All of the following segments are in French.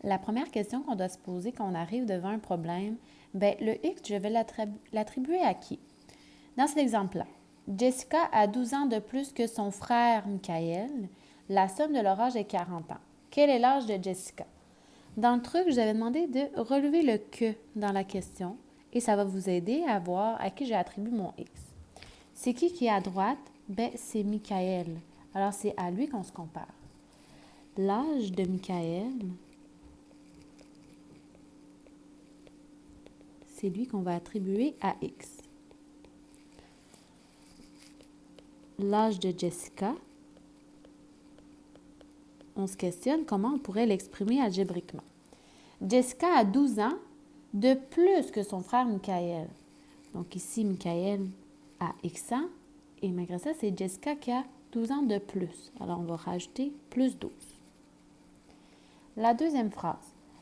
La première question qu'on doit se poser quand on arrive devant un problème, le X, je vais l'attribuer à qui? Dans cet exemple-là, Jessica a 12 ans de plus que son frère Michael. La somme de leur âge est 40 ans. Quel est l'âge de Jessica? Dans le truc, je vous avais demandé de relever le « que » dans la question et ça va vous aider à voir à qui j'attribue mon X. C'est qui est à droite? C'est Michael. Alors, c'est à lui qu'on se compare. L'âge de Michael, c'est lui qu'on va attribuer à X. L'âge de Jessica, on se questionne comment on pourrait l'exprimer algébriquement. Jessica a 12 ans de plus que son frère Michael. Donc ici, Michael a X ans et malgré ça, c'est Jessica qui a 12 ans de plus. Alors, on va rajouter plus 12. La deuxième phrase.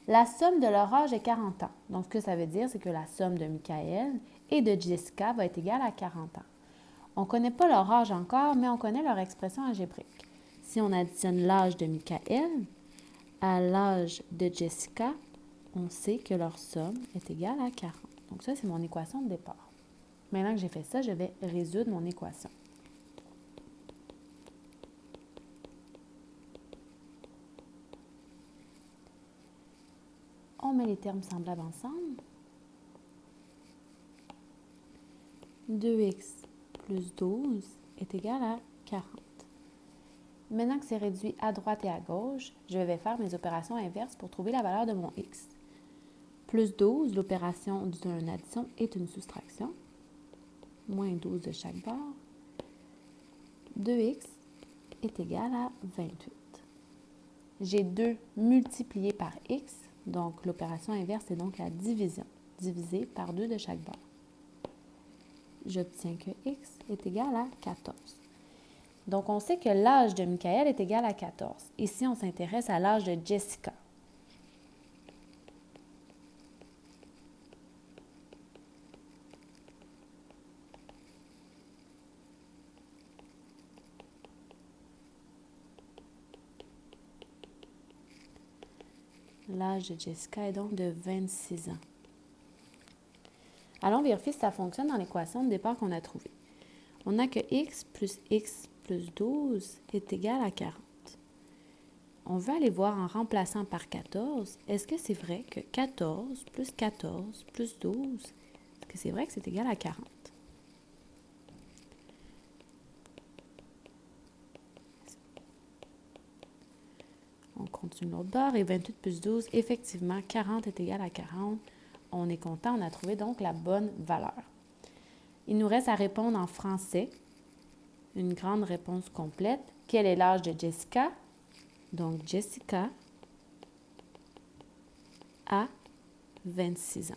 La somme de leur âge est 40 ans. Donc, ce que ça veut dire, c'est que la somme de Michael et de Jessica va être égale à 40 ans. On ne connaît pas leur âge encore, mais on connaît leur expression algébrique. Si on additionne l'âge de Michael à l'âge de Jessica, on sait que leur somme est égale à 40. Donc ça, c'est mon équation de départ. Maintenant que j'ai fait ça, je vais résoudre mon équation. On met les termes semblables ensemble. 2x plus 12 est égal à 40. Maintenant que c'est réduit à droite et à gauche, je vais faire mes opérations inverses pour trouver la valeur de mon x. Plus 12, l'opération d'une addition est une soustraction. Moins 12 de chaque bord. 2x est égal à 28. J'ai 2 multiplié par x, donc l'opération inverse est donc la division, divisé par 2 de chaque bord. J'obtiens que x est égal à 14. Donc, on sait que l'âge de Michael est égal à 14. Ici, on s'intéresse à l'âge de Jessica. L'âge de Jessica est donc de 26 ans. Allons vérifier si ça fonctionne dans l'équation de départ qu'on a trouvée. On a que x plus 12 est égal à 40. On veut aller voir en remplaçant par 14, est-ce que c'est vrai que 14 plus 14 plus 12, est-ce que c'est vrai que c'est égal à 40? On continue l'autre bord et 28 plus 12, effectivement, 40 est égal à 40. On est content, on a trouvé donc la bonne valeur. Il nous reste à répondre en français. Une grande réponse complète. Quel est l'âge de Jessica? Donc, Jessica a 26 ans.